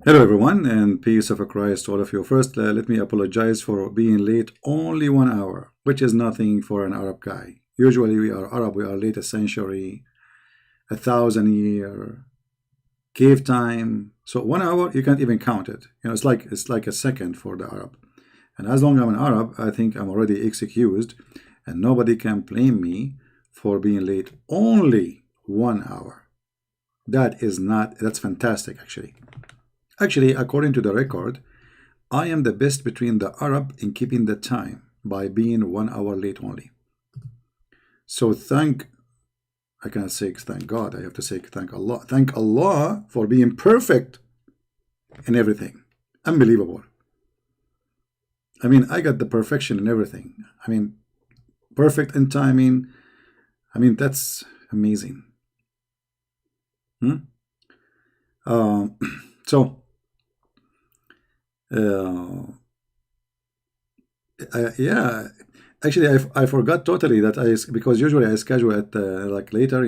Hello everyone, and peace of Christ to all of you. First, let me apologize for being late only 1 hour, which is nothing for an Arab guy. Usually we are Arab, we are late a century, 1,000 year, cave time. So 1 hour, you can't even count it. It's like a second for the Arab. And as long as I'm an Arab, I think I'm already excused, and nobody can blame me for being late only 1 hour. That's fantastic actually. Actually, according to the record, I am the best between the Arab in keeping the time by being 1 hour late only. So I cannot say thank God, I have to say thank Allah. Thank Allah for being perfect in everything. Unbelievable. I mean, I got the perfection in everything. I mean, perfect in timing. I mean, that's amazing. So, yeah, actually I forgot totally that because usually I schedule it like later,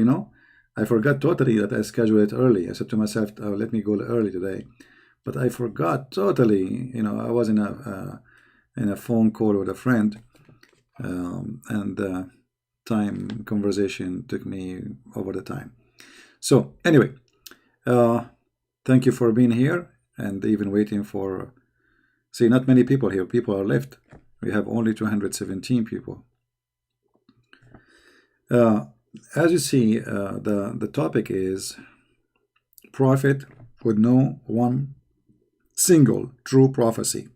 I forgot totally that I schedule it early. I said to myself, oh, let me go early today, but I forgot totally. I was in a phone call with a friend, and conversation took me over the time. So anyway, thank you for being here and even waiting for. See, not many people here. People are left. We have only 217 people. As you see, the topic is prophet with no one single true prophecy.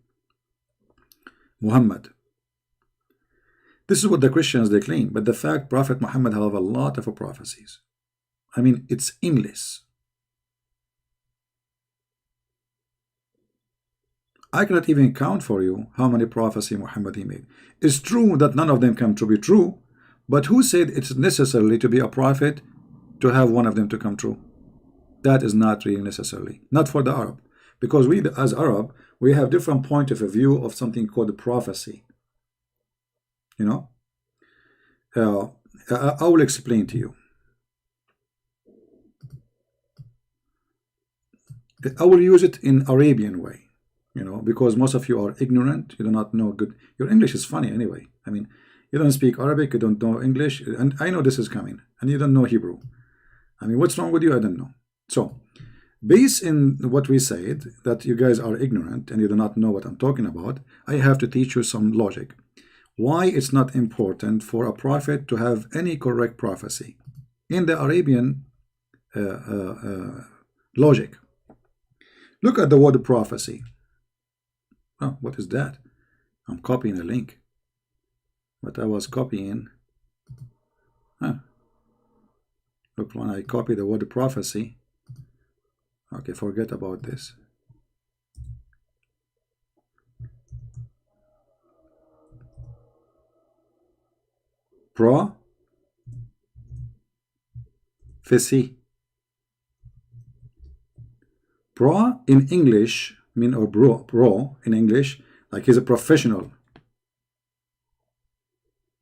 Muhammad. This is what the Christians they claim, but the fact Prophet Muhammad have a lot of prophecies. I mean, it's endless. I cannot even count for you how many prophecies Muhammad he made. It's true that none of them come to be true, but who said it's necessary to be a prophet to have one of them to come true? That is not really necessarily. Not for the Arab. Because we, as Arab, we have different point of view of something called prophecy. I will explain to you. I will use it in Arabian way. Because most of you are ignorant, you do not know good. Your English is funny anyway. I mean, you don't speak Arabic, you don't know English, and I know this is coming, and you don't know Hebrew. I mean, what's wrong with you? I don't know. So, based in what we said, that you guys are ignorant and you do not know what I'm talking about, I have to teach you some logic. Why it's not important for a prophet to have any correct prophecy in the Arabian logic. Look at the word prophecy. Oh, what is that? I'm copying a link. But I was copying. Look, when I copy the word prophecy. Okay, forget about this. Prophecy. Pro in English mean, or bro in English, like he's a professional.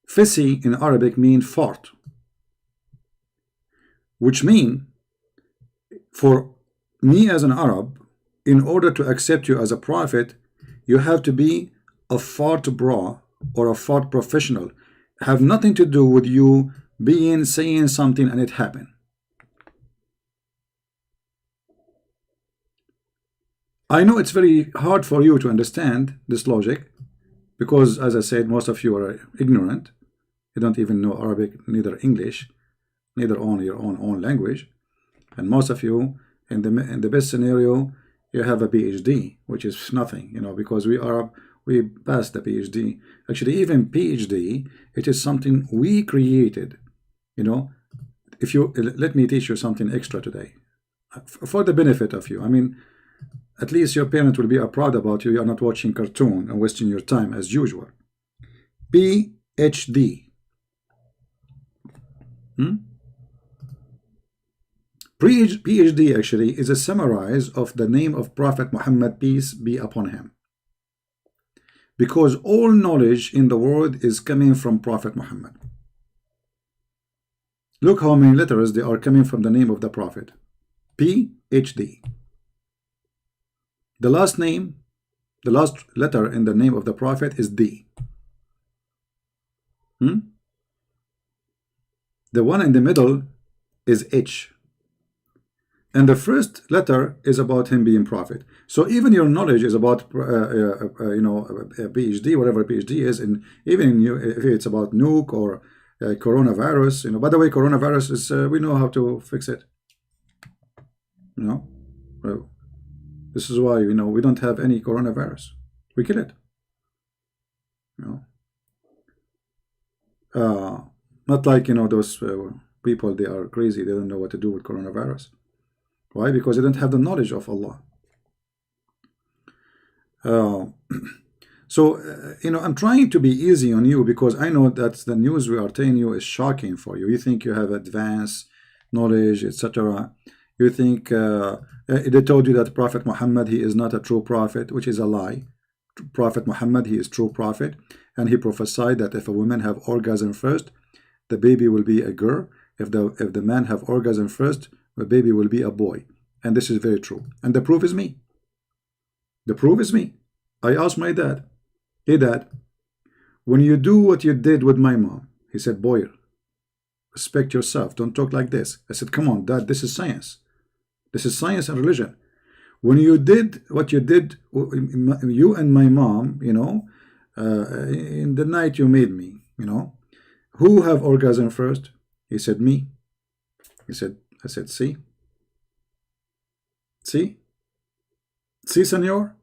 Fisi in Arabic mean fart, which mean for me as an Arab, in order to accept you as a prophet, you have to be a fart bra or a fart professional. Have nothing to do with you saying something and it happened. I know it's very hard for you to understand this logic because, as I said, most of you are ignorant. You don't even know Arabic, neither English, neither on your own language. And most of you, in the best scenario, you have a PhD, which is nothing, because we passed the PhD. Actually, even PhD, it is something we created. If you let me teach you something extra today, for the benefit of you. I mean, at least your parent will be proud about you. You are not watching cartoon and wasting your time as usual. PhD. PhD actually is a summarize of the name of Prophet Muhammad, peace be upon him. Because all knowledge in the world is coming from Prophet Muhammad. Look how many letters they are coming from the name of the Prophet. PhD. The last name, the last letter in the name of the Prophet is D. The one in the middle is H. And the first letter is about him being prophet. So even your knowledge is about, you know, a PhD, whatever PhD is, and even if it's about nuke or coronavirus, you know. By the way, coronavirus is we know how to fix it. You know, this is why, you know, we don't have any coronavirus. We kill it. You know, not like, you know, those people, they are crazy. They don't know what to do with coronavirus. Why? Because they don't have the knowledge of Allah. So, you know, I'm trying to be easy on you because I know that the news we are telling you is shocking for you. You think you have advanced knowledge, etc. You think they told you that Prophet Muhammad, he is not a true prophet, which is a lie. Prophet Muhammad, he is true prophet, and he prophesied that if a woman have orgasm first, the baby will be a girl. If the man have orgasm first, the baby will be a boy. And this is very true. And the proof is me. The proof is me. I asked my dad, hey dad, when you do what you did with my mom, he said, boy, respect yourself. Don't talk like this. I said, come on, dad, this is science. This is science and religion. When you did what you did, you and my mom, you know, in the night you made me, you know, who have orgasm first? He said, me. I said, see? See? See, senor?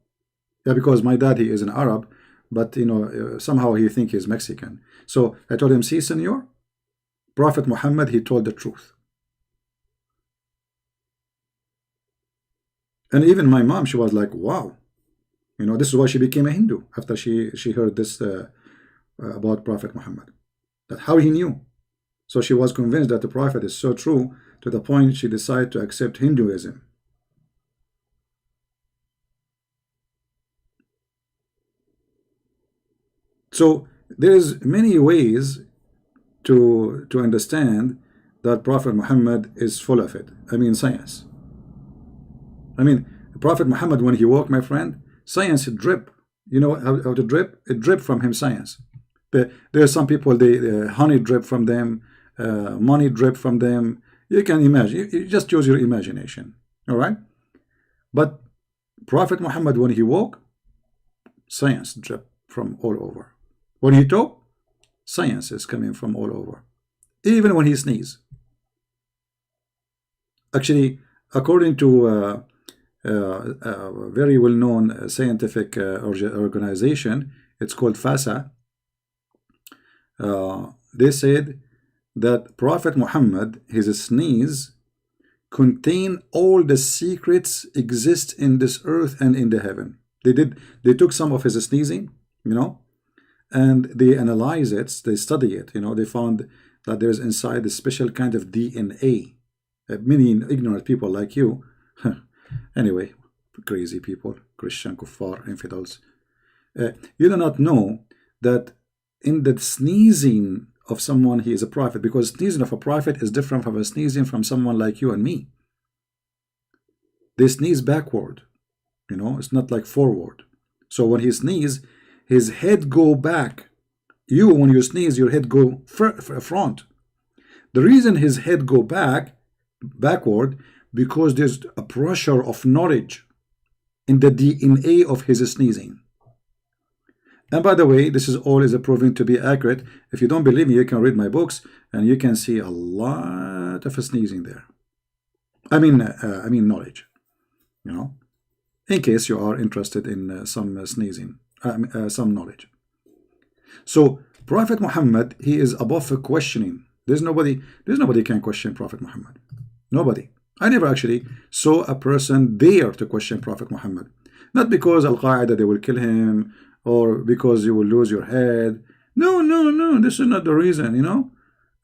Yeah, because my dad, he is an Arab, but, you know, somehow he think he's Mexican. So I told him, see, senor? Prophet Muhammad, he told the truth. And even my mom, she was like, wow. You know, this is why she became a Hindu, after she heard this about Prophet Muhammad. That how he knew. So she was convinced that the Prophet is so true, to the point she decided to accept Hinduism. So there's many ways to understand that Prophet Muhammad is full of it. I mean, science. I mean, Prophet Muhammad, when he walked, my friend, science drip. You know how to drip? It drip from him, science. But there are some people, they honey drip from them, money drip from them. You can imagine. You just use your imagination. All right? But Prophet Muhammad, when he walked, science drip from all over. When he talk, science is coming from all over. Even when he sneeze. Actually, according to a very well-known scientific organization, it's called FASA. They said that Prophet Muhammad, his sneeze, contain all the secrets exist in this earth and in the heaven. They took some of his sneezing, you know, and they analyze it, they study it, you know, they found that there's inside a special kind of DNA. Many ignorant people like you, anyway, crazy people, Christian, kuffar, infidels, you do not know that in the sneezing of someone, he is a prophet, because sneezing of a prophet is different from a sneezing from someone like you and me. They sneeze backward, you know, it's not like forward. So when he sneeze, his head go back. You, when you sneeze, your head go front. The reason his head go backward, because there's a pressure of knowledge in the DNA of his sneezing. And by the way, this is all is proven to be accurate. If you don't believe me, you can read my books, and you can see a lot of sneezing there. I mean knowledge, you know, in case you are interested in some sneezing, some knowledge. So Prophet Muhammad, he is above questioning. There's nobody can question Prophet Muhammad. Nobody. I never actually saw a person dare to question Prophet Muhammad. Not because Al-Qaeda, they will kill him, or because you will lose your head. No. This is not the reason, you know.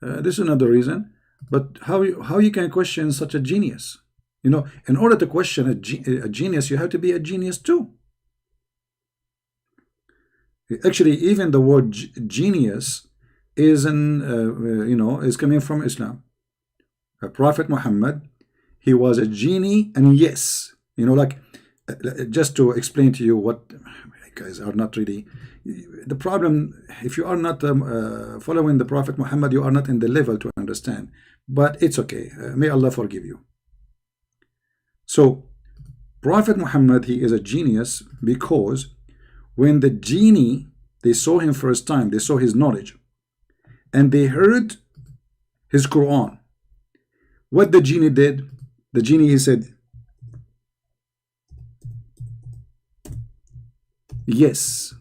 This is not the reason. But how you can question such a genius? You know, in order to question a genius, you have to be a genius too. Actually, even the word genius is is coming from Islam. Prophet Muhammad, he was a genie, and yes, you know, like just to explain to you what guys are not really the problem. If you are not following the Prophet Muhammad, you are not in the level to understand, but it's okay. May Allah forgive you. So Prophet Muhammad, he is a genius, because when the genie, they saw him first time, they saw his knowledge, and they heard his Quran, what the genie did, the genie, he said yes,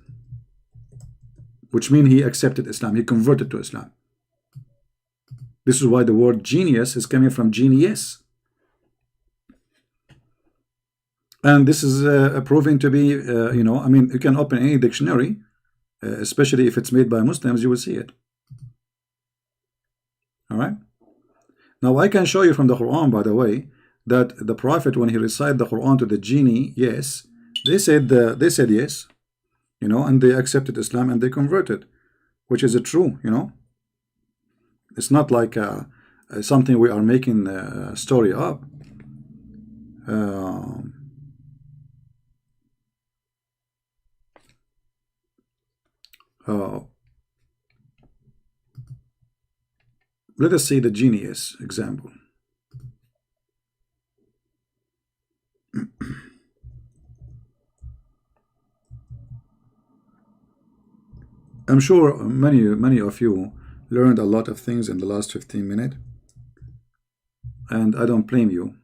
which means he accepted Islam, he converted to Islam. This is why the word genius is coming from genius. And this is proving to be, you know, I mean, you can open any dictionary, especially if it's made by Muslims, you will see it. All right. Now, I can show you from the Quran, by the way, that the Prophet, when he recited the Quran to the genie, yes, they said yes, you know, and they accepted Islam and they converted, which is true, you know. It's not like something we are making a story up. Let us see the genius example. I'm sure many of you learned a lot of things in the last 15 minutes, and I don't blame you.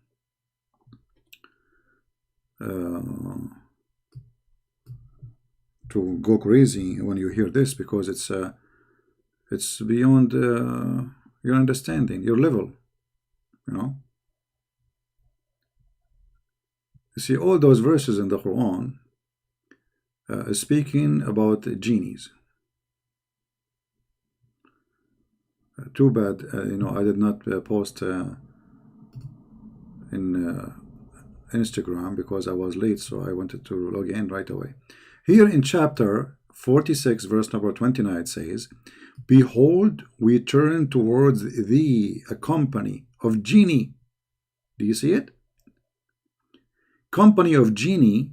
To go crazy when you hear this, because it's beyond your understanding, your level, you know. You see, all those verses in the Quran speaking about genies. Too bad, you know, I did not post in Instagram because I was late, so I wanted to log in right away. Here in chapter 46, verse number 29, it says, "Behold, we turn towards thee a company of genii." Do you see it? Company of genii.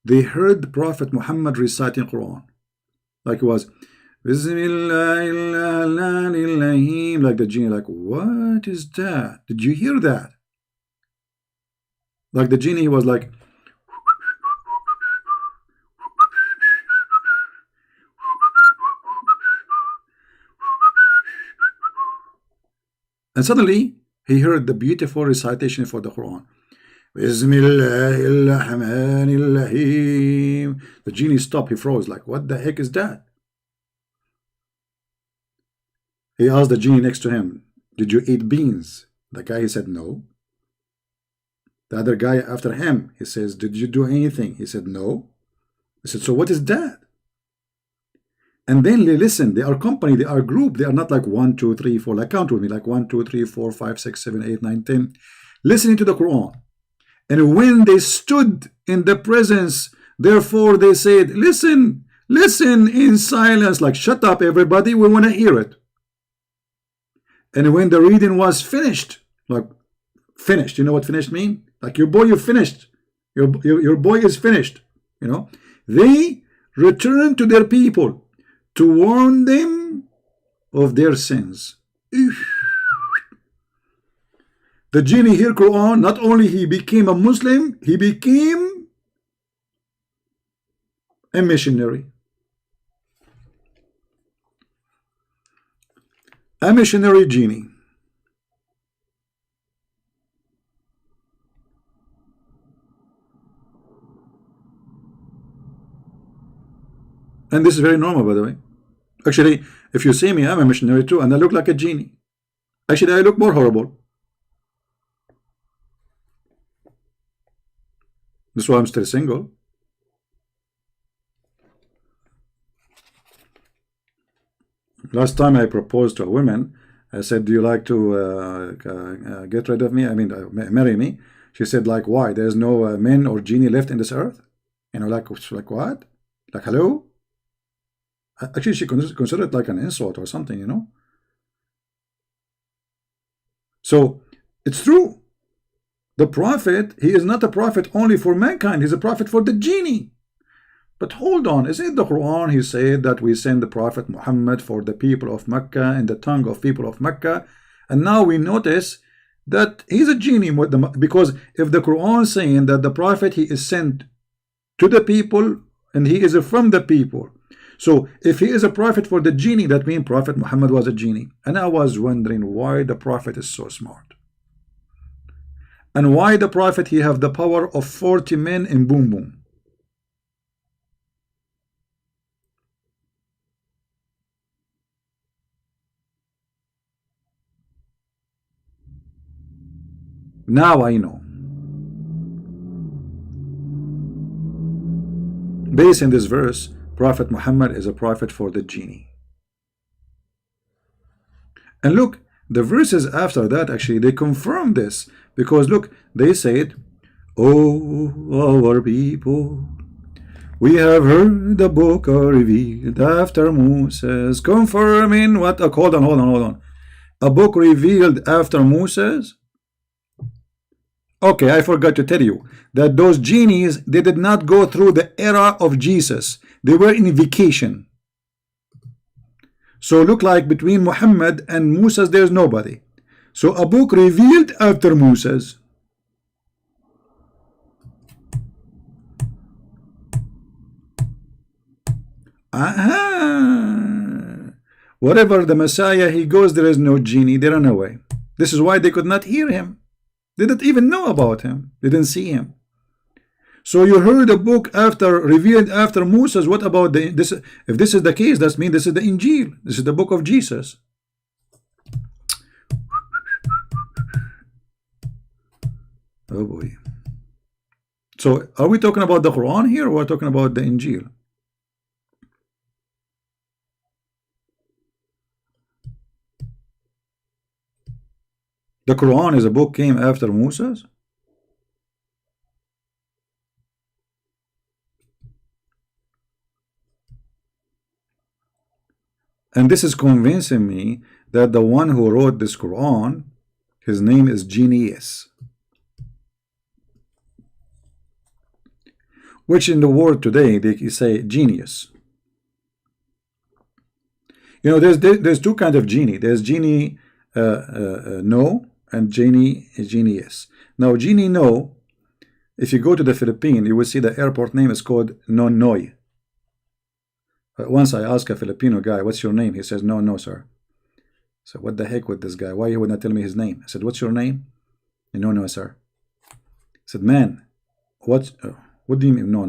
They heard the Prophet Muhammad reciting Quran, like it was Bismillahirrahmanirrahim, like the genie, like, what is that? Did you hear that? Like the genie was like, and suddenly he heard the beautiful recitation for the Quran. Bismillahirrahmanirrahim. The genie stopped, he froze, like, what the heck is that? He asked the genie next to him, did you eat beans? The guy, he said, no. The other guy after him, he says, did you do anything? He said, no. He said, so what is that? And then they listen, they are company, they are group, they are not like 1, 2, 3, 4, like count with me, like 1, 2, 3, 4, 5, 6, 7, 8, 9, 10, listening to the Quran. And when they stood in the presence, therefore they said, listen, listen in silence, like, shut up everybody, we want to hear it. And when the reading was finished, like, finished, you know what finished mean? Like, your boy, you finished, your boy is finished, you know. They returned to their people to warn them of their sins. The genie hear Quran, not only he became a Muslim, he became a missionary. A missionary genie. And this is very normal, by the way. Actually, if you see me, I'm a missionary too, and I look like a genie. Actually, I look more horrible. That's why I'm still single. Last time I proposed to a woman, I said, do you like to get rid of me? I mean, marry me? She said, like, why? There's no men or genie left in this earth? You know, like what? Like, hello? Actually, she considered it like an insult or something, you know? So, it's true. The prophet, he is not a prophet only for mankind, he's a prophet for the genie. But hold on, is it the Quran he said that we send the Prophet Muhammad for the people of Mecca in the tongue of people of Mecca? And now we notice that he's a genie, because if the Quran is saying that the prophet he is sent to the people and he is from the people, so if he is a prophet for the genie, that means Prophet Muhammad was a genie. And I was wondering why the prophet is so smart, and why the prophet he have the power of 40 men in boom boom. Now I know. Based on this verse, Prophet Muhammad is a prophet for the genie. And look, the verses after that, actually, they confirm this. Because look, they said, "Oh, our people, we have heard the book revealed after Moses," confirming what? Hold on. A book revealed after Moses? Okay, I forgot to tell you that those genies, they did not go through the era of Jesus. They were in vacation. So look like between Muhammad and Moses, there's nobody. So a book revealed after Moses. Aha! Wherever the Messiah he goes, there is no genie. They run away. This is why they could not hear him. They didn't even know about him. They didn't see him. So you heard a book after revealed after Moses. What about this? If this is the case, that means this is the Injil. This is the book of Jesus. Oh boy. So are we talking about the Quran here, or are we talking about the Injil? The Quran is a book came after Moses? And this is convincing me that the one who wrote this Quran, his name is genius. Which in the world today, they say genius. You know, there's two kinds of genie. There's genie no, and genius. Now, genie no, if you go to the Philippines, you will see the airport name is called Nonoy. Once I asked a Filipino guy, "What's your name?" He says, "No, sir." So what the heck with this guy? Why he would not tell me his name? I said, "What's your name?" "No, sir." I said, "Man, what do you mean no?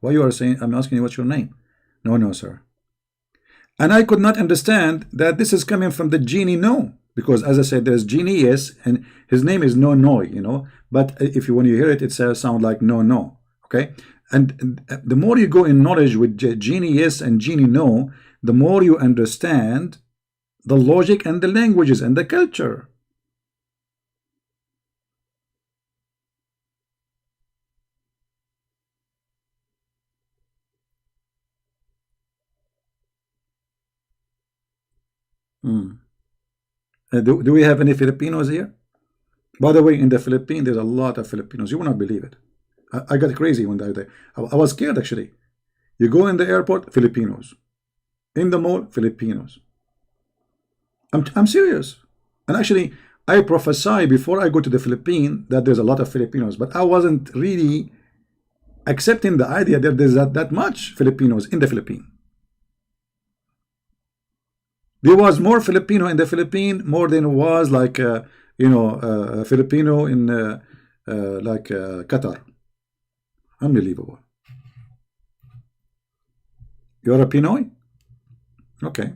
Why you are saying, I'm asking you what's your name?" "No, sir." And I could not understand that this is coming from the genie no. Because as I said, there's genie yes, and his name is no, you know. But if when you hear it, it sound like no. Okay. And the more you go in knowledge with genie yes and genie no, the more you understand the logic and the languages and the culture. Do we have any Filipinos here? By the way, in the Philippines, there's a lot of Filipinos. You will not believe it. I got crazy when I was scared, actually. You go in the airport, Filipinos. In the mall, Filipinos. I'm serious. And actually, I prophesy before I go to the Philippines that there's a lot of Filipinos. But I wasn't really accepting the idea that there's that much Filipinos in the Philippines. There was more Filipino in the Philippines, more than was like Filipino in Qatar. Unbelievable. You're a Pinoy? Okay.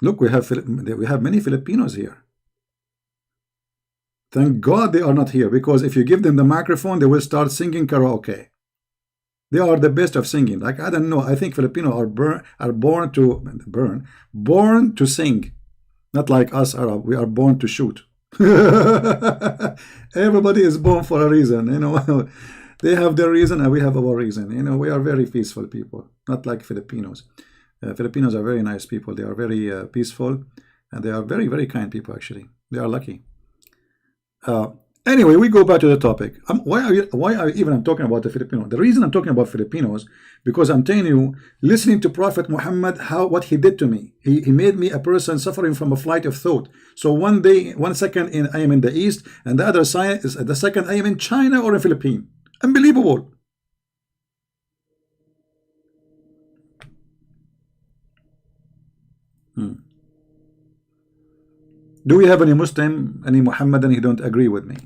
Look, we have many Filipinos here. Thank God they are not here, because if you give them the microphone, they will start singing karaoke. They are the best of singing. Like, I don't know. I think Filipinos are born to sing. Not like us Arab. We are born to shoot. Everybody is born for a reason. You know, they have their reason and we have our reason. You know, we are very peaceful people. Not like Filipinos. Filipinos are very nice people. They are very peaceful, and they are very, very kind people. Actually, they are lucky. Anyway, we go back to the topic. Why are even I'm talking about the Filipino? The reason I'm talking about Filipinos, because I'm telling you, listening to Prophet Muhammad, what he did to me. He made me a person suffering from a flight of thought. So one day, 1 second I am in the East, and the other side is the second I am in China or in Philippines. Unbelievable. Do we have any Muslim, any Muhammadan who don't agree with me?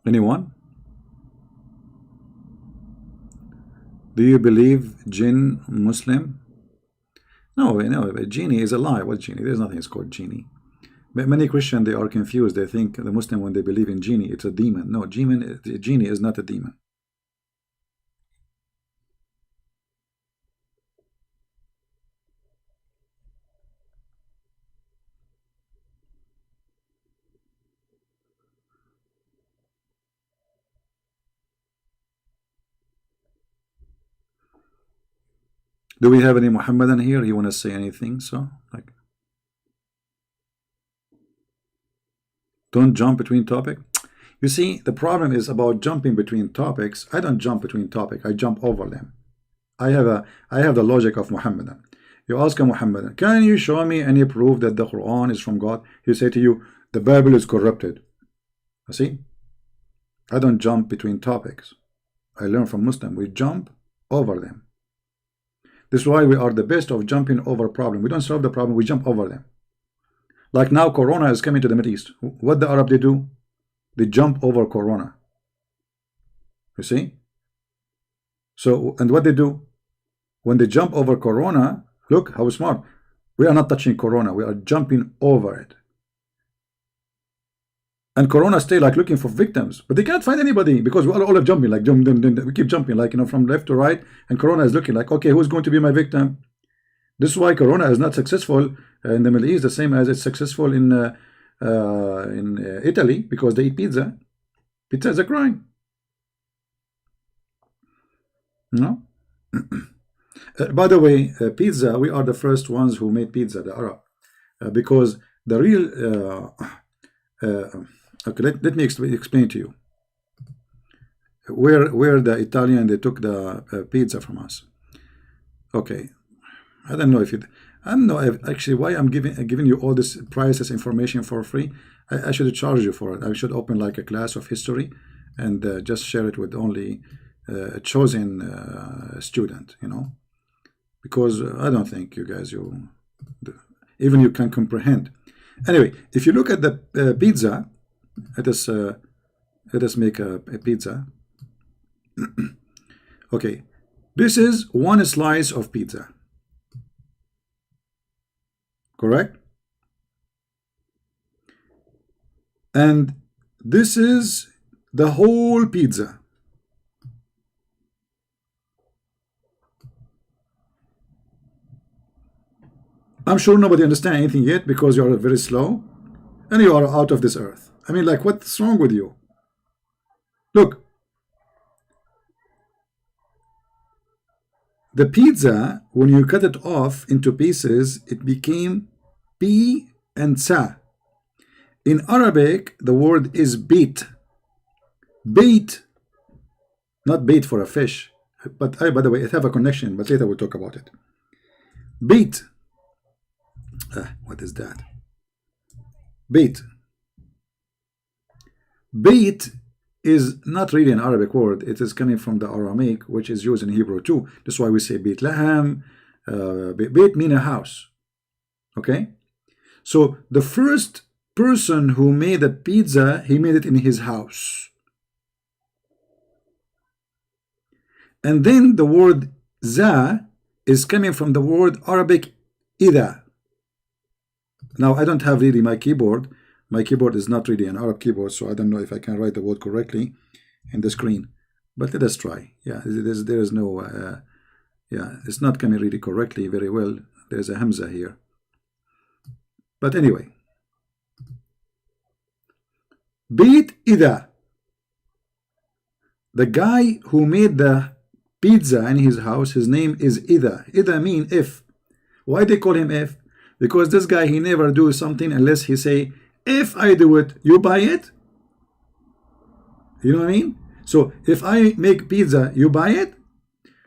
Anyone? Do you believe jinn Muslim? No, genie is a lie. What genie? There's nothing is called genie. But many Christians, they are confused. They think the Muslim, when they believe in genie, it's a demon. No, genie is not a demon. Do we have any Muhammadan here? You want to say anything? So, like, don't jump between topic. You see, the problem is about jumping between topics. I don't jump between topic. I jump over them. I have the logic of Muhammadan. You ask a Muhammadan, can you show me any proof that the Quran is from God? He'll say to you, the Bible is corrupted. You see, I don't jump between topics. I learn from Muslim. We jump over them. This is why we are the best of jumping over problem. We don't solve the problem, we jump over them. Like now, Corona is coming to the Middle East. What the Arab they do? They jump over Corona. You see? So, and what they do? When they jump over Corona, look how smart. We are not touching Corona, we are jumping over it. And Corona stay like looking for victims, but they can't find anybody because we all are jumping, like we keep jumping, like, you know, from left to right, and Corona is looking like, okay, who's going to be my victim? This is why Corona is not successful in the Middle East, the same as it's successful in Italy, because they eat pizza. Pizza is a crime. No. By the way, pizza, we are the first ones who made pizza, the Arab, because the real okay, let me explain to you where the Italian, they took the pizza from us. Okay, I don't know if it, I don't know if actually why I'm giving you all this priceless information for free. I should charge you for it. I should open like a class of history and just share it with only a chosen student, you know, because I don't think you guys, even you can comprehend. Anyway, if you look at the pizza, let us make a pizza. Okay, this is one slice of pizza, correct? And this is the whole pizza. I'm sure nobody understands anything yet because you are very slow and you are out of this earth. I mean, like, what's wrong with you? Look, the pizza, when you cut it off into pieces, it became P and Sa. In Arabic, the word is bait. Bait, not bait for a fish. But by the way, it have a connection, but later we'll talk about it. Bait. What is that? Bait. Bait is not really an Arabic word. It is coming from the Aramaic, which is used in Hebrew too. That's why we say Beit Lahem. Beit mean a house. Okay? So the first person who made a pizza, he made it in his house. And then the word za is coming from the word Arabic ida. Now, I don't have really my keyboard. My keyboard is not really an Arab keyboard, so I don't know if I can write the word correctly in the screen. But let us try. Yeah, there is no, yeah, it's not coming really correctly very well. There's a Hamza here. But anyway, Beit Ida. The guy who made the pizza in his house, his name is Ida. Ida mean if. Why they call him if? Because this guy, he never do something unless he say, if I do it, you buy it. You know what I mean? So if I make pizza, you buy it.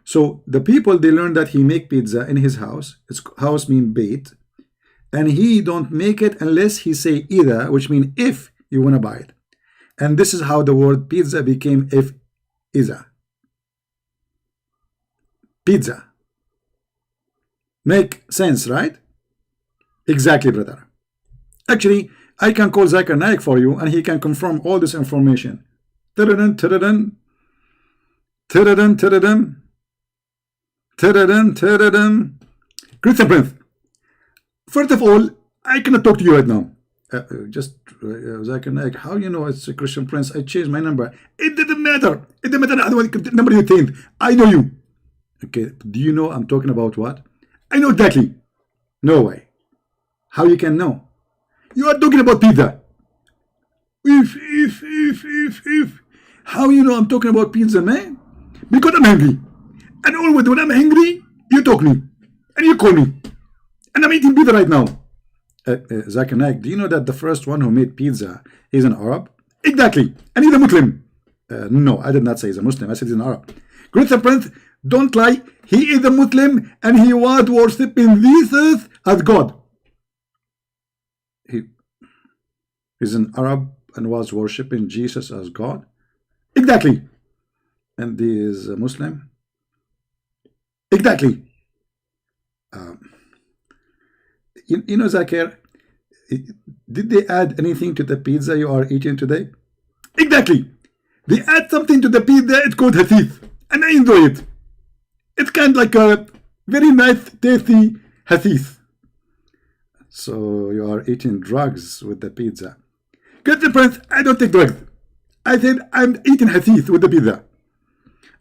So the people, they learn that he make pizza in his house. His house mean bait, and he don't make it unless he say either, which mean if you want to buy it. And this is how the word pizza became if Iza. Pizza. Make sense, right? Exactly, brother. Actually, I can call Zakir Naik for you, and he can confirm all this information. Tadadun, tadadun. Tadadun, tadadun. Tadadun, tadadun. Christian Prince. First of all, I cannot talk to you right now. Zakir Naik, how you know it's a Christian Prince? I changed my number. It didn't matter. It didn't matter. I don't want the number you think. I know you. Okay, do you know I'm talking about what? I know exactly. No way. How you can know? You are talking about pizza. If. How you know I'm talking about pizza, man? Because I'm hungry. And always when I'm hungry, you talk me. And you call me. And I'm eating pizza right now. Zakir Naik, do you know that the first one who made pizza is an Arab? Exactly. And he's a Muslim. No, I did not say he's a Muslim. I said he's an Arab. Christian Prince, don't lie. He is a Muslim and he was worshipping Jesus as God. He's an Arab and was worshipping Jesus as God. Exactly. And he is a Muslim. Exactly. You know, Zakir, did they add anything to the pizza you are eating today? Exactly. They add something to the pizza. It's called hadith, and I enjoy it. It's kind of like a very nice, tasty hadith. So you are eating drugs with the pizza. Christian Prince, I don't take drugs. I said I'm eating hadith with the pizza.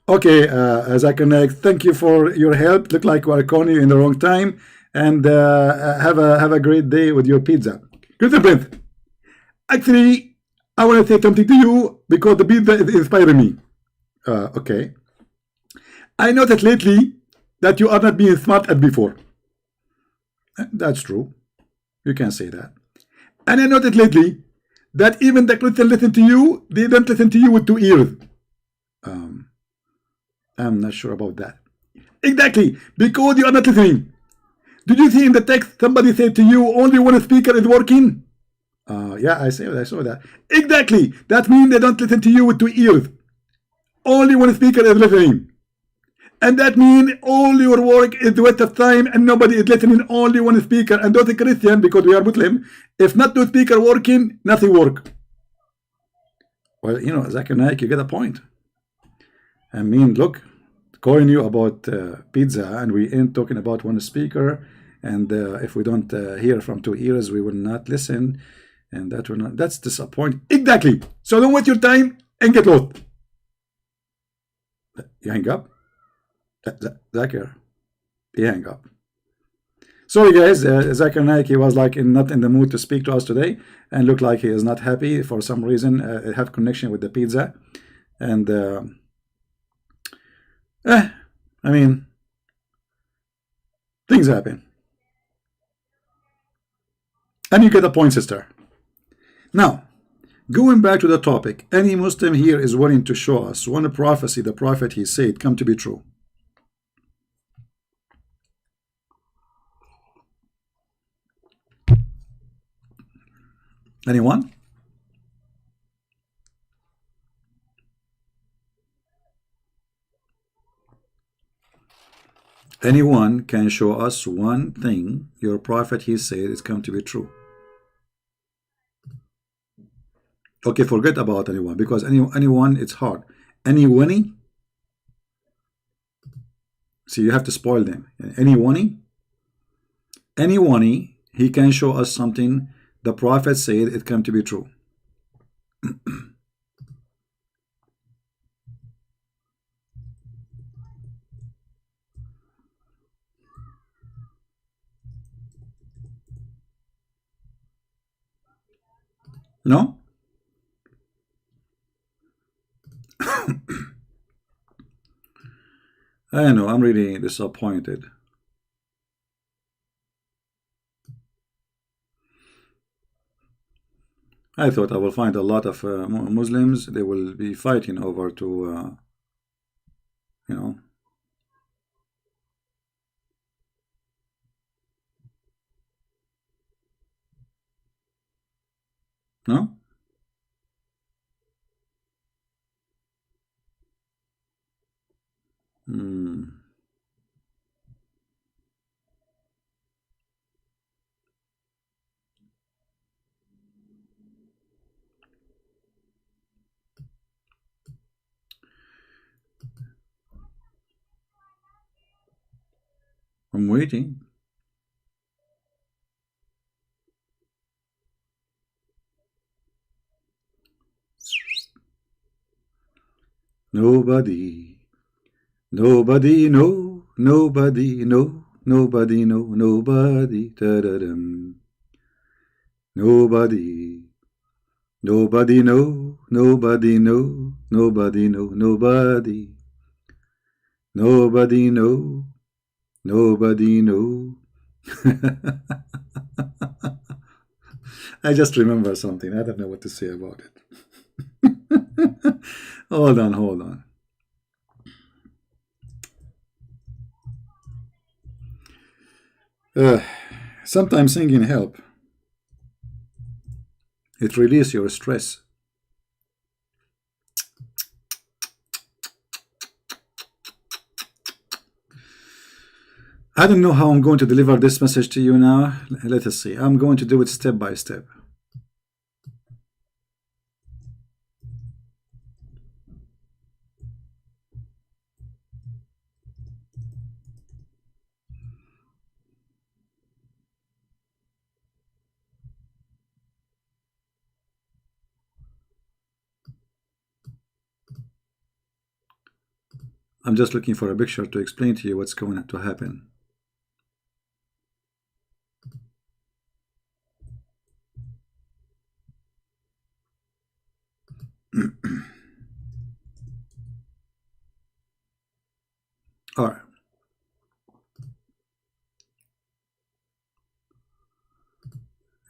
Okay, Zakir Naik, thank you for your help. Look like we're calling you in the wrong time. And have a great day with your pizza. Christian Prince, actually, I want to say something to you because the pizza is inspiring me. Okay. I noticed lately that you are not being smart as before. That's true. You can say that. And I noticed lately that even the Christians listen to you, they don't listen to you with 2 ears. I'm not sure about that. Exactly, because you are not listening. Did you see in the text somebody said to you only one speaker is working? Yeah, I saw that. Exactly. That means they don't listen to you with 2 ears. Only one speaker is listening. And that means all your work is waste of time and nobody is listening, only one speaker. And those are Christian, because we are Muslim. If not 2 speakers working, nothing work. Well, you know, Zakir Naik, you get a point. I mean, look, calling you about pizza and we ain't talking about one speaker, and if we don't hear from 2 ears, we will not listen, and that will not, that's disappointing. Exactly. So don't waste your time and get lost. You hang up? Zakir, you hang up. Sorry guys, Zakir Naik, he was like not in the mood to speak to us today and looked like he is not happy for some reason. Have connection with the pizza, and I mean, things happen. And you get a point, sister. Now, going back to the topic, any Muslim here is willing to show us one prophecy the prophet he said come to be true. Anyone? Anyone can show us one thing your prophet he said is come to be true. Okay, forget about anyone, because anyone it's hard. Anyone? See, you have to spoil them. Anyone he can show us something the prophet said it come to be true. No? I know, I'm really disappointed. I thought I will find a lot of Muslims. They will be fighting over to, you know. No? Hmm. I'm waiting. Nobody, nobody, no, nobody, no, nobody, no, nobody, da-da-dum. Nobody, nobody, no, nobody, no, nobody, no, nobody, nobody, no, nobody, no. I just remember something. I don't know what to say about it. Hold on, hold on. Sometimes singing help. It releases your stress. I don't know how I'm going to deliver this message to you now. Let us see. I'm going to do it step by step. I'm just looking for a picture to explain to you what's going to happen. All right.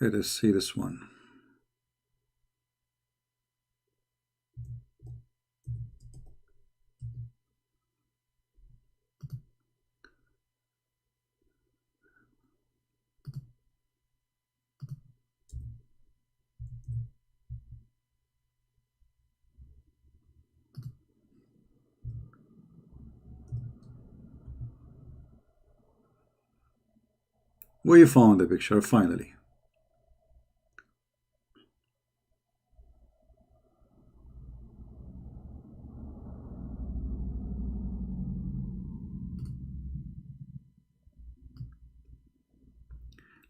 Let us see this one. We found the picture finally.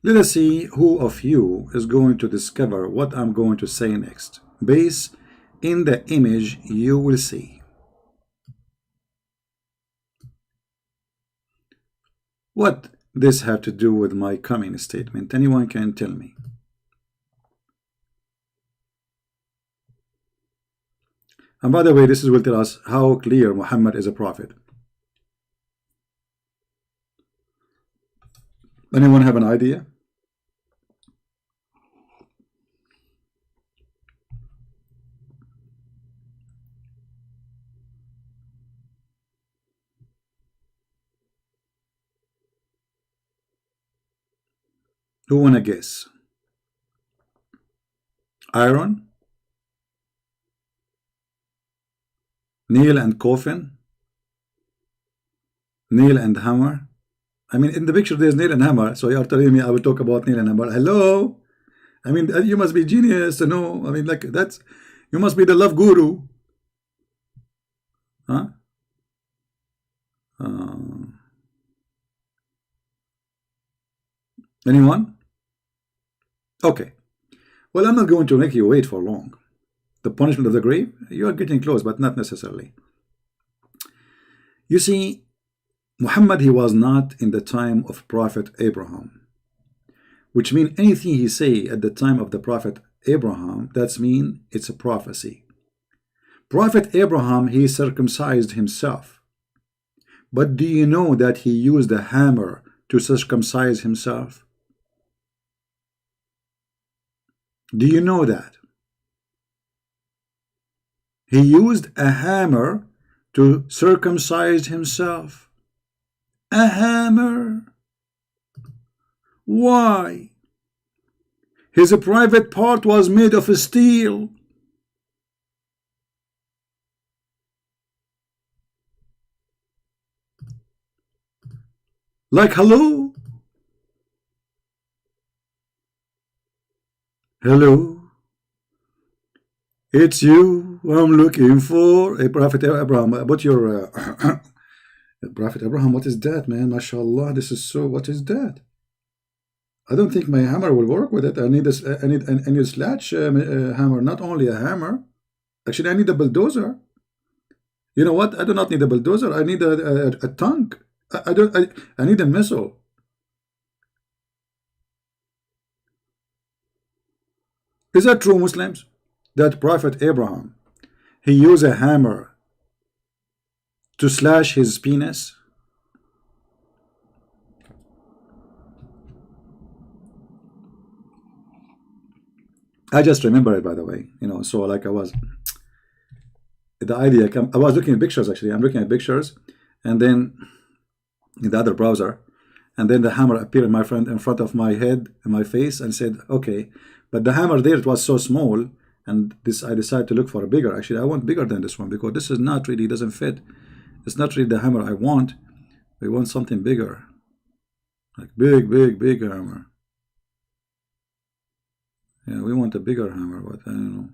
Let us see who of you is going to discover what I'm going to say next. Based in the image you will see. What this have to do with my coming statement? Anyone can tell me. And by the way, this will tell us how clear Muhammad is a prophet. Anyone have an idea? Who wanna guess? Iron? Nail and coffin? Nail and hammer? I mean, in the picture there's nail and hammer, so you're telling me I will talk about nail and hammer. Hello? I mean, you must be genius to know. I mean, like, that's, you must be the love guru. Huh? Anyone? Okay. Well, I'm not going to make you wait for long. The punishment of the grave? You are getting close, but not necessarily. You see, Muhammad, he was not in the time of Prophet Abraham, which means anything he say at the time of the Prophet Abraham, that's mean it's a prophecy. Prophet Abraham, he circumcised himself. But do you know that he used a hammer to circumcise himself? Do you know that? He used a hammer to circumcise himself. A hammer. Why? His private part was made of steel. Like, hello? Hello? It's you I'm looking for. A Prophet Abraham. What your Prophet Abraham, what is that, man? MashaAllah, this is so, what is that? I don't think my hammer will work with it. I need this. I need a sledge hammer, not only a hammer. Actually, I need a bulldozer. You know what? I do not need a bulldozer. I need a tank. I need a missile. Is that true, Muslims? That Prophet Abraham, he used a hammer to slash his penis? I just remember it, by the way. You know, so like I was looking at pictures. Actually, I'm looking at pictures, and then in the other browser, and then the hammer appeared in front of my head and my face, and said, okay, but the hammer there, it was so small, and I decided to look for a bigger. Actually, I want bigger than this one, because this is not really, doesn't fit. It's not really the hammer I want. We want something bigger, like big hammer. Yeah, we want a bigger hammer, but I don't know.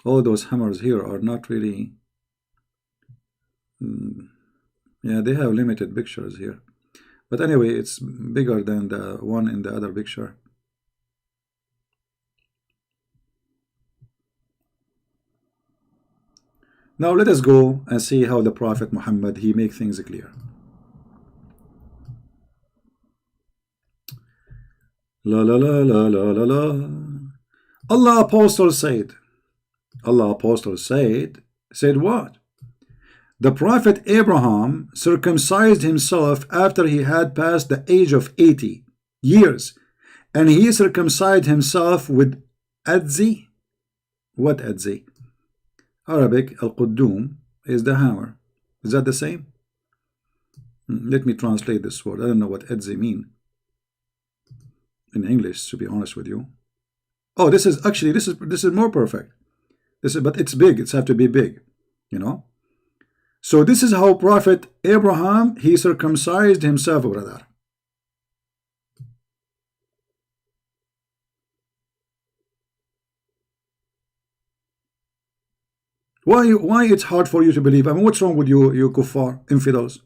All those hammers here are not really. Yeah, they have limited pictures here. But anyway, it's bigger than the one in the other picture. Now let us go and see how the Prophet Muhammad, he make things clear. La la la la la la la. Allah Apostle said what? The Prophet Abraham circumcised himself after he had passed the age of 80 years, and he circumcised himself with adze. What adze? Arabic, al-Quddum is the hammer. Is that the same? Let me translate this word. I don't know what adze mean in English, to be honest with you. Oh, this is more perfect. But it's big. It's have to be big, you know. So this is how Prophet Abraham, he circumcised himself, brother. Why it's hard for you to believe? I mean, what's wrong with you kuffar, infidels?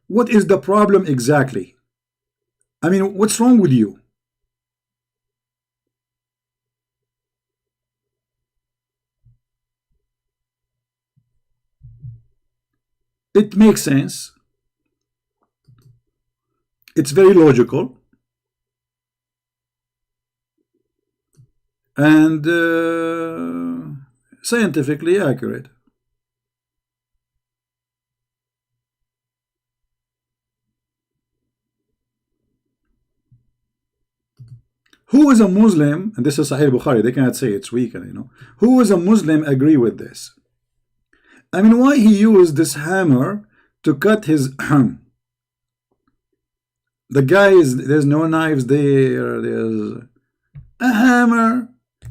What is the problem exactly? I mean, what's wrong with you? It makes sense. It's very logical. And scientifically accurate. Who is a Muslim, and this is Sahih Bukhari, they cannot say it's weak, you know. Who is a Muslim agree with this? I mean, why he used this hammer to cut his the guy is, there's no knives there, there's a hammer.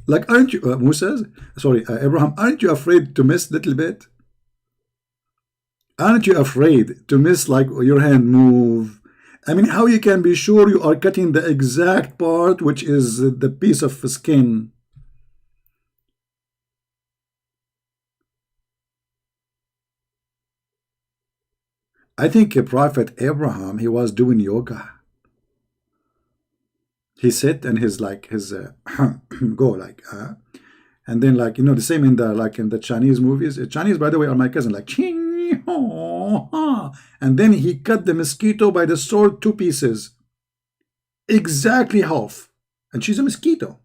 Like, aren't you, Abraham, aren't you afraid to miss a little bit? Aren't you afraid to miss, like, your hand move? I mean, how you can be sure you are cutting the exact part, which is the piece of skin? I think Prophet Abraham, he was doing yoga. He sit and his go like and then, like, you know, the same in the Chinese movies. Chinese, by the way, are my cousin, like ching ho ha, and then he cut the mosquito by the sword 2 pieces, exactly half, and she's a mosquito.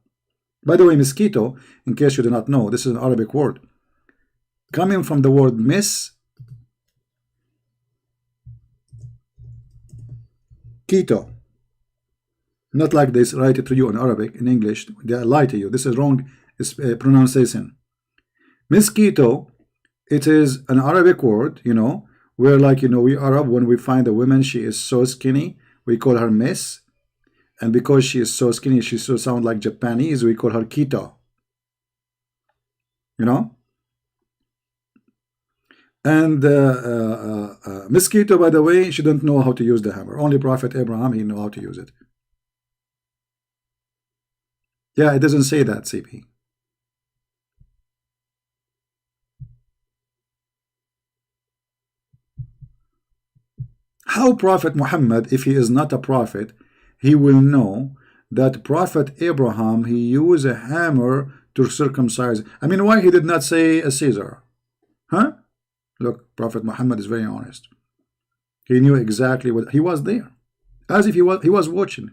By the way, mosquito, in case you do not know, this is an Arabic word coming from the word miss Keto. Not like they write it to you in Arabic, in English. They lie to you. This is wrong pronunciation. Mosquito, it is an Arabic word, you know, where, like, you know, we Arab, when we find a woman, she is so skinny, we call her Miss. And because she is so skinny, she so sound like Japanese, we call her Keto. You know? And Mosquito, by the way, she don't know how to use the hammer. Only Prophet Abraham, he know how to use it. Yeah, it doesn't say that, CP. How Prophet Muhammad, if he is not a prophet, he will know that Prophet Abraham, he used a hammer to circumcise? I mean, why he did not say a Caesar? Huh? Look, Prophet Muhammad is very honest. He knew exactly what, he was there, as if he was watching.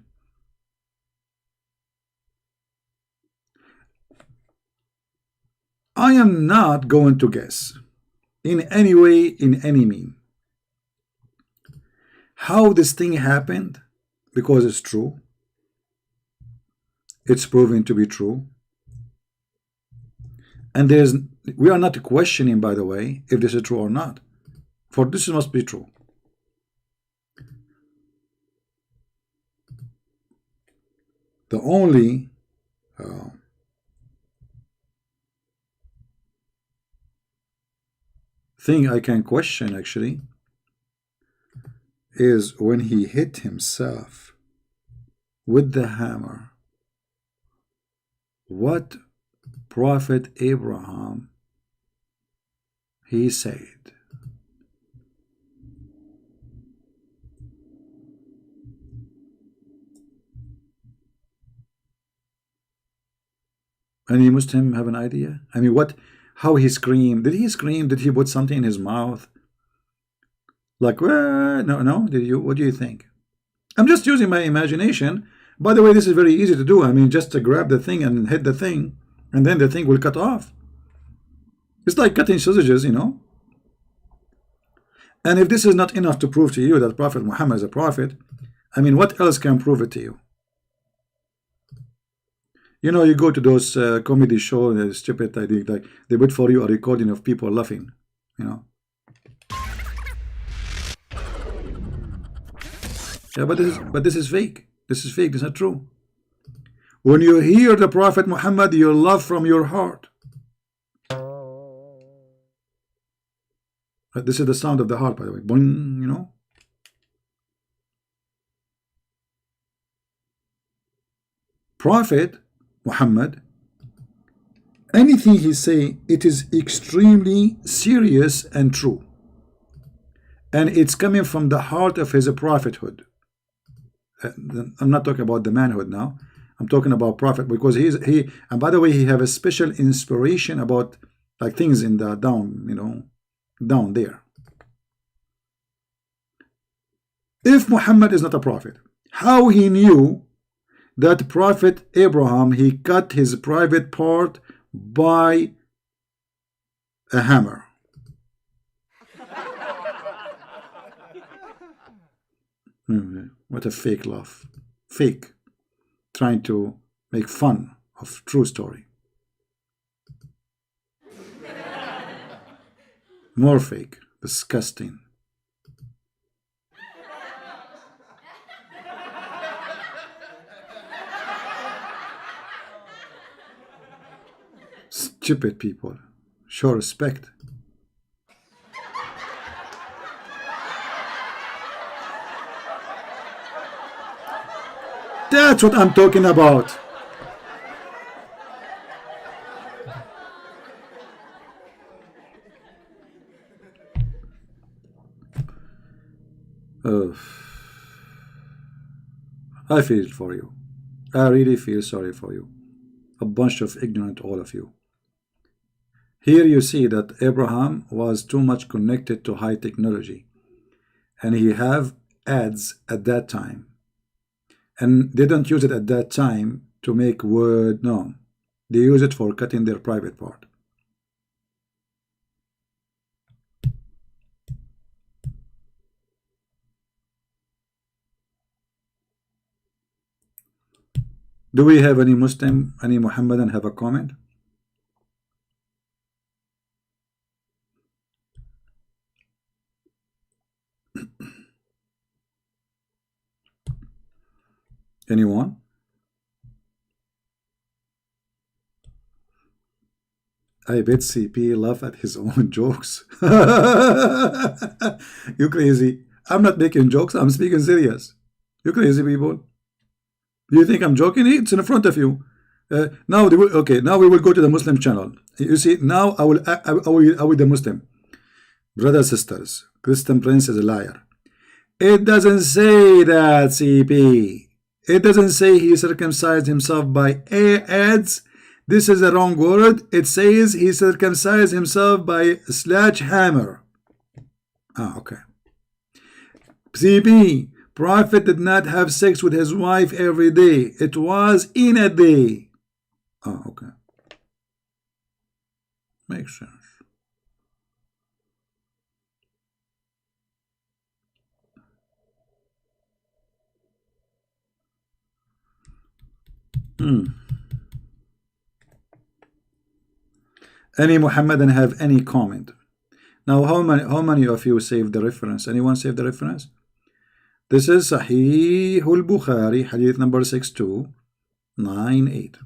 I am not going to guess in any way, in any mean, how this thing happened, because it's true. It's proven to be true. And we are not questioning, by the way, if this is true or not. For this must be true. The only thing I can question, actually, is when he hit himself with the hammer. What Prophet Abraham he said? Any Muslim have an idea? I mean, how he screamed? Did he scream? Did he put something in his mouth? Like, no, did you? What do you think? I'm just using my imagination. By the way, this is very easy to do. I mean, just to grab the thing and hit the thing, and then the thing will cut off. It's like cutting sausages, you know. And if this is not enough to prove to you that Prophet Muhammad is a prophet, I mean, what else can prove it to you? You know, you go to those comedy shows, stupid, I think, like they put for you a recording of people laughing, you know. Yeah, but this is fake. This is fake. This is not true. When you hear the Prophet Muhammad, you love from your heart. This is the sound of the heart, by the way. Boing, you know. Prophet Muhammad, anything he say, it is extremely serious and true. And it's coming from the heart of his prophethood. I'm not talking about the manhood now. I'm talking about prophet, because he and by the way, he have a special inspiration about like things in the down, you know, down there. If Muhammad is not a prophet, how he knew that Prophet Abraham, he cut his private part by a hammer? What a fake laugh. Fake. Trying to make fun of true story. More fake. Disgusting. Stupid people. Show respect. That's what I'm talking about. I feel for you. I really feel sorry for you. A bunch of ignorant, all of you. Here you see that Abraham was too much connected to high technology, and he have ads at that time, and they don't use it at that time to make word known. They use it for cutting their private part. Do we have any Muslim, any Muhammadan have a comment? Anyone? I bet CP laugh at his own jokes. You crazy. I'm not making jokes. I'm speaking serious. You crazy people. Do you think I'm joking? It's in front of you. Now, okay. Now we will go to the Muslim channel. You see, now I will the Muslim. Brothers, sisters, ChristianPrince is a liar. It doesn't say that, CP. It doesn't say he circumcised himself by adze. This is the wrong word. It says he circumcised himself by sledgehammer. Ah, okay. CP, Prophet did not have sex with his wife every day. It was in a day. Oh, okay. Makes sense. Any Muhammadan have any comment? Now, how many of you saved the reference? Anyone saved the reference? This is Sahih al-Bukhari, hadith number 6298.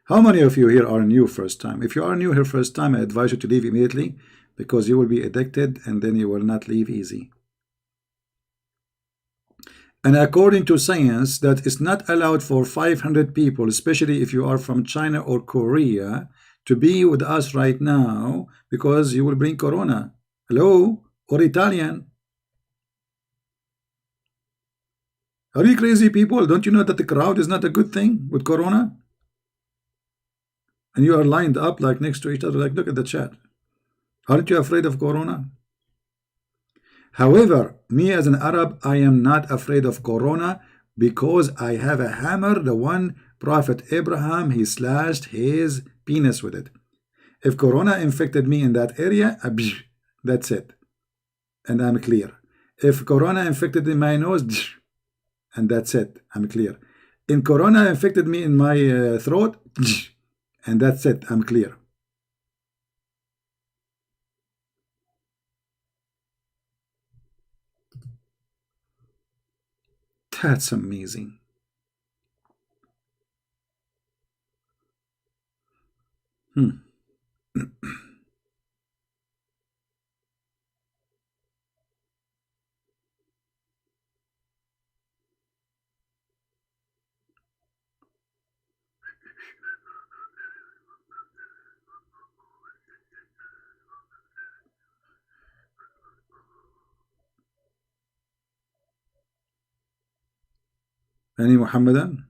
How many of you here are new first time? If you are new here first time, I advise you to leave immediately, because you will be addicted and then you will not leave easy. And according to science, that is not allowed for 500 people, especially if you are from China or Korea, to be with us right now, because you will bring corona. Hello? Or Italian. Are you crazy people? Don't you know that the crowd is not a good thing with corona? And you are lined up like next to each other, like look at the chat. Aren't you afraid of corona? However, me as an Arab, I am not afraid of corona, because I have a hammer, the one Prophet Abraham, he slashed his penis with it. If corona infected me in that area, that's it. And I'm clear. If corona infected in my nose, and that's it, I'm clear. In corona infected me in my throat, and that's it, I'm clear. That's amazing. Any Muhammadan?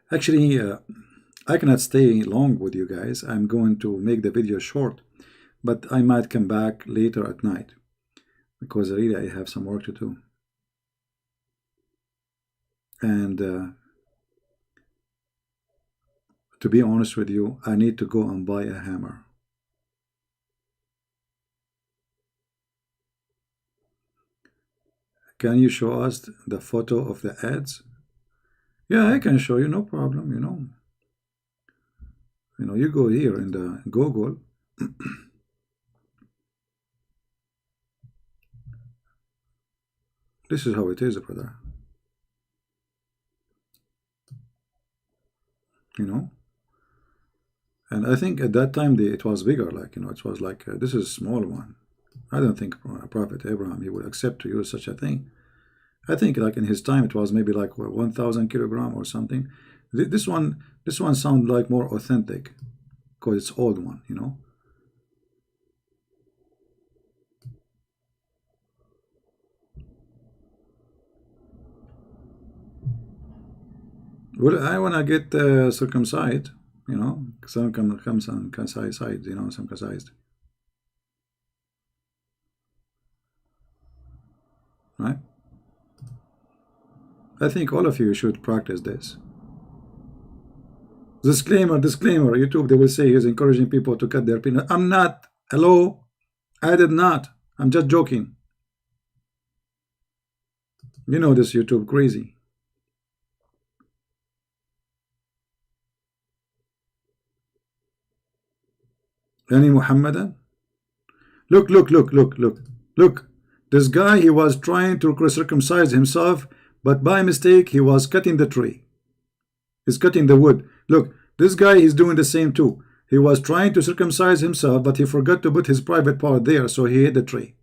Actually, I cannot stay long with you guys. I'm going to make the video short, but I might come back later at night, because really I have some work to do. And to be honest with you, I need to go and buy a hammer. Can you show us the photo of the adze? Yeah, I can show you, no problem, you know. You go here in the Google. This is how it is, brother. And I think at that time it was bigger, like, it was like, this is a small one. I don't think Prophet Abraham, he would accept to use such a thing. I think like in his time it was maybe like 1,000 kilogram or something. This one sounds like more authentic, because it's old one, Well, I wanna get circumcised, some circumcised. right? I think all of you should practice this. Disclaimer, disclaimer. YouTube, they will say he's encouraging people to cut their penis. I'm not. Hello? I did not. I'm just joking. You know this YouTube crazy. Any Muhammadan? Look, look, look, look, look, look. This guy, he was trying to circumcise himself, but by mistake, he was cutting the tree. He's cutting the wood. Look, this guy is doing the same too. He was trying to circumcise himself, but he forgot to put his private part there, so he hit the tree.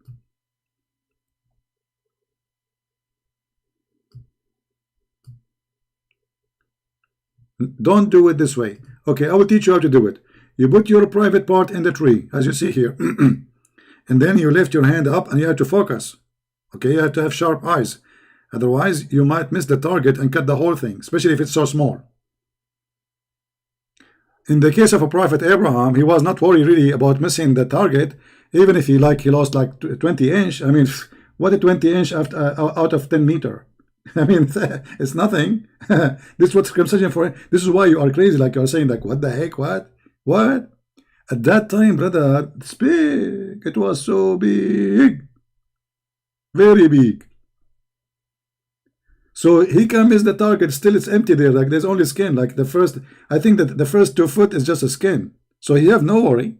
Don't do it this way. Okay, I will teach you how to do it. You put your private part in the tree, as you see here. And then you lift your hand up and you have to focus. Okay, you have to have sharp eyes. Otherwise, you might miss the target and cut the whole thing, especially if it's so small. In the case of a Prophet Abraham, he was not worried really about missing the target, even if he lost like 20 inch. I mean, what a 20 inch after, out of 10 meter. I mean, it's nothing. This is what circumcision for. This is why you are crazy, like you're saying, like, what the heck, what? At that time, brother, it's big. It was so big, very big. So he can miss the target. Still, it's empty there. Like there's only skin. Like the first, I think that the first 2 foot is just a skin. So he have no worry.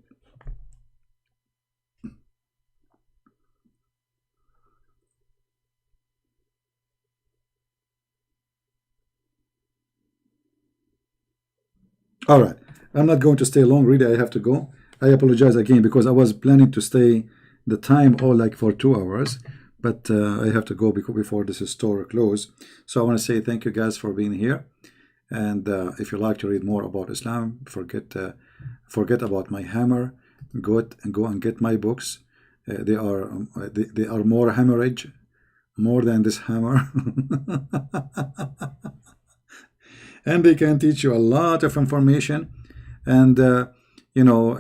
All right. I'm not going to stay long. Really, I have to go. I apologize again because I was planning to stay the time all like for 2 hours. But I have to go before this store close. So I want to say thank you guys for being here. And if you like to read more about Islam, forget about my hammer. Go and get my books. They are more hemorrhage, more than this hammer. And they can teach you a lot of information. And you know,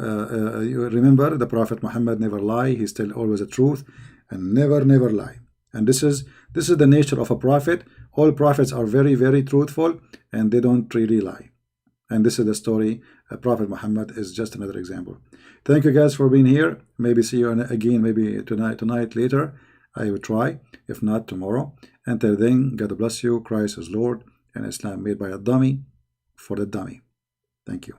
you remember the Prophet Muhammad never lie. He's still always the truth. And never lie. And this is the nature of a prophet. All prophets are very, very truthful, and they don't really lie. And this is the story. Prophet Muhammad is just another example. Thank you guys for being here. Maybe see you again, maybe tonight later. I will try, if not tomorrow. Until then, God bless you. Christ is Lord, and Islam made by a dummy for the dummy. Thank you.